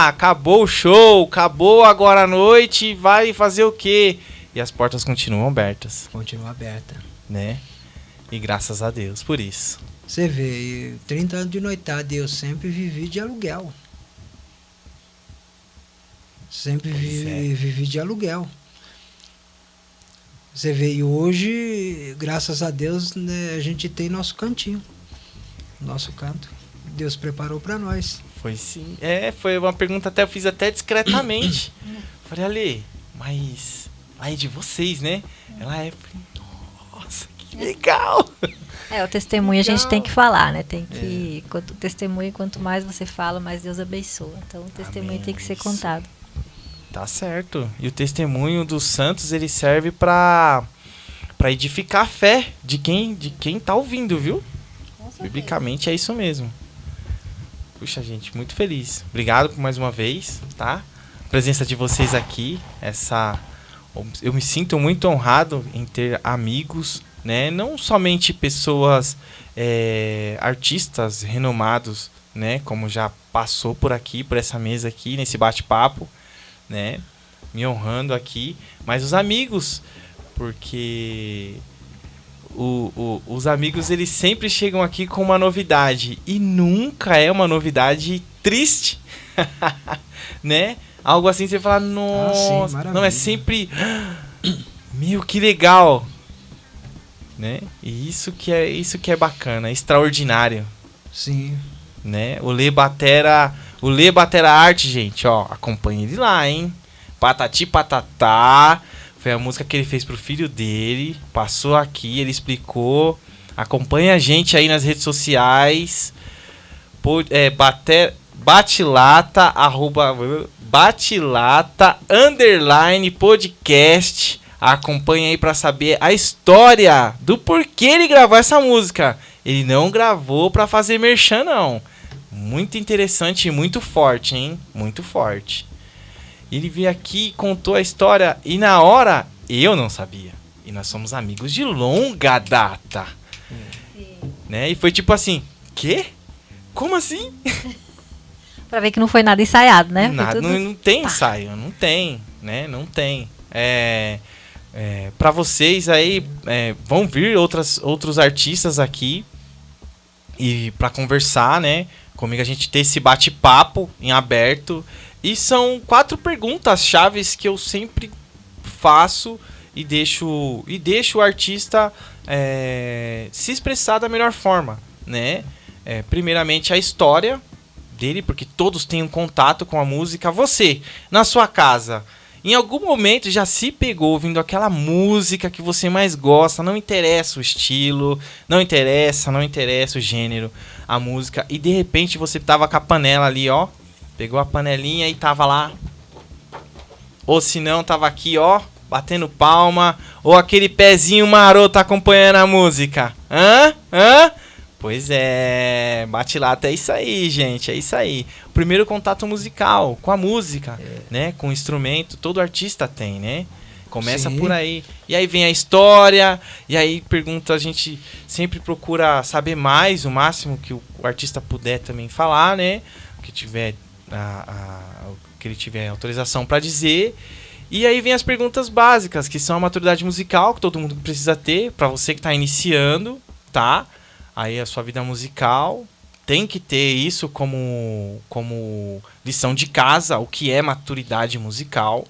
acabou o show, acabou agora a noite, vai fazer o quê? E as portas continuam abertas. Continua aberta. Né? E graças a Deus por isso. Você vê, 30 anos de noitada, eu sempre vivi de aluguel. Sempre vivi de aluguel. Você vê, e hoje, graças a Deus, né, a gente tem nosso cantinho, nosso canto. Deus preparou para nós. Foi sim. Foi uma pergunta até eu fiz até discretamente. Falei, Ale, mas lá é de vocês, né? Ela é... Nossa, que legal! O testemunho legal. A gente tem que falar, né? Tem que... O testemunho, quanto mais você fala, mais Deus abençoa. Então, o testemunho tem que ser contado. Tá certo. E o testemunho dos santos, ele serve para edificar a fé de quem tá ouvindo, viu? Biblicamente é isso mesmo. Puxa, gente, muito feliz. Obrigado por mais uma vez, tá? A presença de vocês aqui, eu me sinto muito honrado em ter amigos, né? Não somente pessoas, artistas renomados, né? Como já passou por aqui, por essa mesa aqui, nesse bate-papo, né? Me honrando aqui, mas os amigos, porque os amigos, eles sempre chegam aqui com uma novidade, e nunca é uma novidade triste, né? Algo assim, você fala, nossa, não, é sempre, meu, que legal, né? E isso que é bacana, extraordinário. Sim. Né? O Lê Batera Arte, gente, ó, acompanha ele lá, hein? Patati Patatá, foi a música que ele fez pro filho dele, passou aqui, ele explicou. Acompanha a gente aí nas redes sociais, Batilata, _podcast. Acompanha aí pra saber a história do porquê ele gravou essa música. Ele não gravou pra fazer merchan, não. Muito interessante e muito forte, hein? Muito forte. Ele veio aqui, contou a história, e na hora eu não sabia. E nós somos amigos de longa data. Né? E foi tipo assim, quê? Como assim? Pra ver que não foi nada ensaiado, né? Nada, não tem ensaio, não tem, né? Não tem. Pra vocês aí, vão vir outros artistas aqui e pra conversar, né? Comigo a gente ter esse bate-papo em aberto. E são 4 perguntas chaves que eu sempre faço e deixo o artista se expressar da melhor forma, né? Primeiramente a história dele, porque todos têm um contato com a música. Você, na sua casa, em algum momento já se pegou ouvindo aquela música que você mais gosta, não interessa o estilo, não interessa o gênero, a música, e de repente você tava com a panela ali, ó, pegou a panelinha e tava lá, ou se não, tava aqui, ó, batendo palma, ou aquele pezinho maroto acompanhando a música. Hã? Pois é, Batilata, é isso aí, gente, é isso aí. O primeiro contato musical com a música, né, com o instrumento, todo artista tem, né? Começa por aí. E aí vem a história, e aí a gente sempre procura saber mais, o máximo que o artista puder também falar, né? Que tiver que ele tiver autorização para dizer. E aí vem as perguntas básicas, que são a maturidade musical, que todo mundo precisa ter, para você que está iniciando, tá? Aí a sua vida musical tem que ter isso como lição de casa, o que é maturidade musical,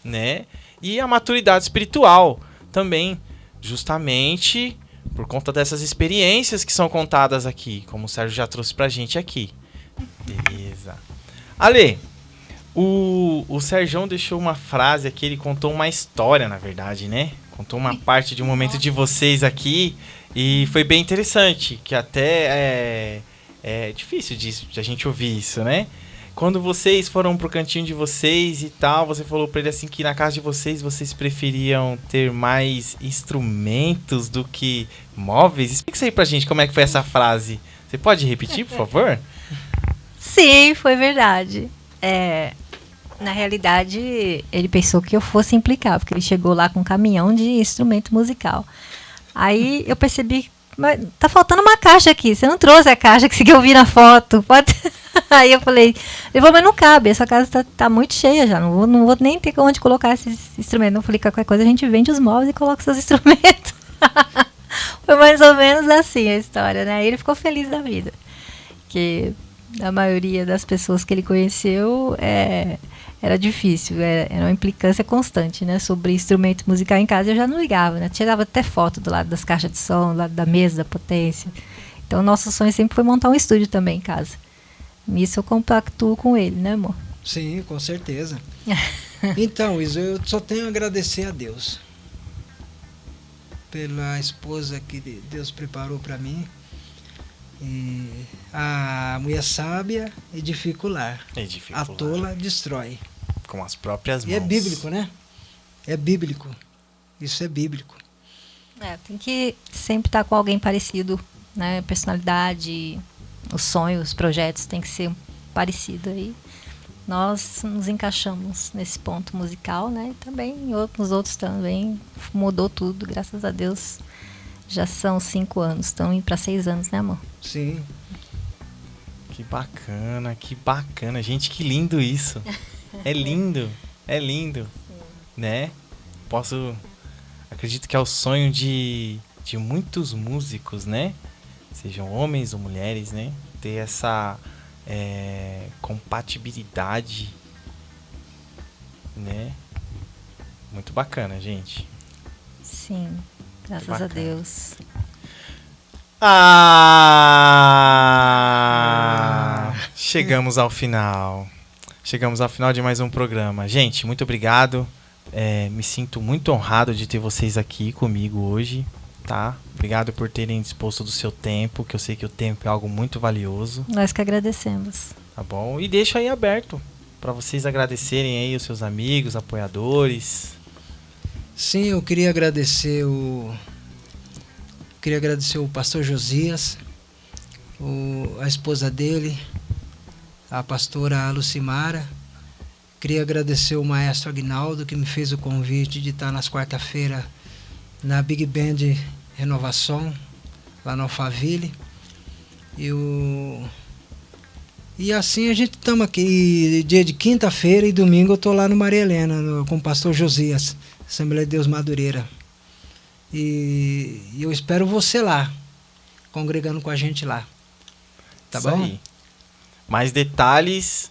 né? E a maturidade espiritual também, justamente por conta dessas experiências que são contadas aqui, como o Sérgio já trouxe pra gente aqui. Beleza. Ale, o Sérgio deixou uma frase aqui, ele contou uma história, na verdade, né? Contou uma parte de um momento de vocês aqui e foi bem interessante, que até é difícil de a gente ouvir isso, né? Quando vocês foram pro cantinho de vocês e tal, você falou pra ele assim que na casa de vocês preferiam ter mais instrumentos do que móveis. Explica isso aí pra gente, como é que foi essa frase. Você pode repetir, por favor? Sim, foi verdade. Na realidade, ele pensou que eu fosse implicar, porque ele chegou lá com um caminhão de instrumento musical. Aí eu percebi, mas tá faltando uma caixa aqui, você não trouxe a caixa que eu vi na foto. Pode... Aí eu falei, mas não cabe, essa casa tá muito cheia já, não vou nem ter onde colocar esses instrumentos. Eu falei, qualquer coisa a gente vende os móveis e coloca seus instrumentos. Foi mais ou menos assim a história, né? Aí ele ficou feliz da vida, que a maioria das pessoas que ele conheceu era difícil, era uma implicância constante, né? Sobre instrumento musical em casa eu já não ligava, né? Tirava até foto do lado das caixas de som, do lado da mesa, da potência. Então, nosso sonho sempre foi montar um estúdio também em casa. Nisso eu compactuo com ele, né, amor? Sim, com certeza. Então, Isa, eu só tenho a agradecer a Deus pela esposa que Deus preparou para mim. E a mulher sábia edifica o lar. A tola destrói. Com as próprias mãos. E é bíblico, né? É bíblico. Isso é bíblico. Tem que sempre estar com alguém parecido, né? Personalidade, os sonhos, os projetos tem que ser parecido aí. Nós nos encaixamos nesse ponto musical, né? E também nos outros também mudou tudo, graças a Deus. Já são 5 anos, estão indo para 6 anos, né, amor? Sim. Que bacana, que bacana. Gente, que lindo isso. É lindo, né? Acredito que é o sonho de muitos músicos, né? Sejam homens ou mulheres, né? Ter essa compatibilidade, né? Muito bacana, gente. Sim, graças a Deus. Chegamos ao final. Chegamos ao final de mais um programa. Gente, muito obrigado. Me sinto muito honrado de ter vocês aqui comigo hoje, tá? Obrigado por terem disposto do seu tempo, que eu sei que o tempo é algo muito valioso. Nós que agradecemos. Tá bom? E deixo aí aberto para vocês agradecerem aí os seus amigos, apoiadores. Sim, eu queria agradecer o pastor Josias, a esposa dele, a pastora Lucimara. Queria agradecer o maestro Aguinaldo, que me fez o convite de estar nas quarta-feiras na Big Band Renovação, lá no Alphaville. E assim a gente estamos aqui, dia de quinta-feira e domingo eu estou lá no Maria Helena, com o pastor Josias, Assembleia de Deus Madureira. E eu espero você lá, congregando com a gente lá. Tá Isso bom? Aí. Mais detalhes,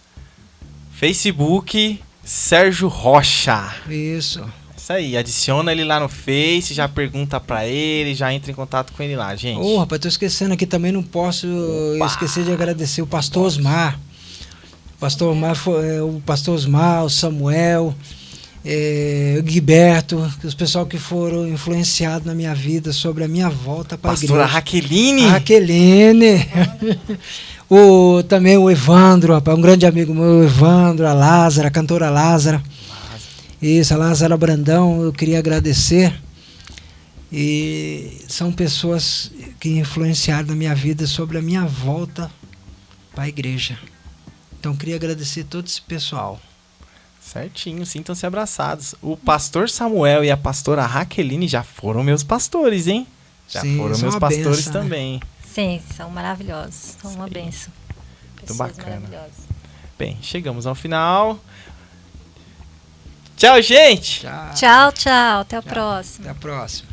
Facebook, Sérgio Rocha. Isso. Isso aí, adiciona ele lá no Face, já pergunta pra ele, já entra em contato com ele lá, gente. Rapaz, tô esquecendo aqui também, não posso esquecer de agradecer o pastor Osmar. O pastor Osmar, o Samuel, o Guiberto, os pessoal que foram influenciados na minha vida sobre a minha volta para a igreja. Pastora Raqueline. Também o Evandro, rapaz, um grande amigo meu, o Evandro, a Lázara, a cantora Lázara. Isso, a Lázara Brandão, eu queria agradecer. E são pessoas que influenciaram na minha vida sobre a minha volta para a igreja. Então, queria agradecer todo esse pessoal. Certinho, sintam-se abraçados. O pastor Samuel e a pastora Raqueline já foram meus pastores, hein? Já Sim, foram meus pastores também. Né? Sim, são maravilhosos. São uma bênção. Muito bacana. Bem, chegamos ao final. Tchau, gente! Tchau. Tchau. Até a próxima. Até a próxima.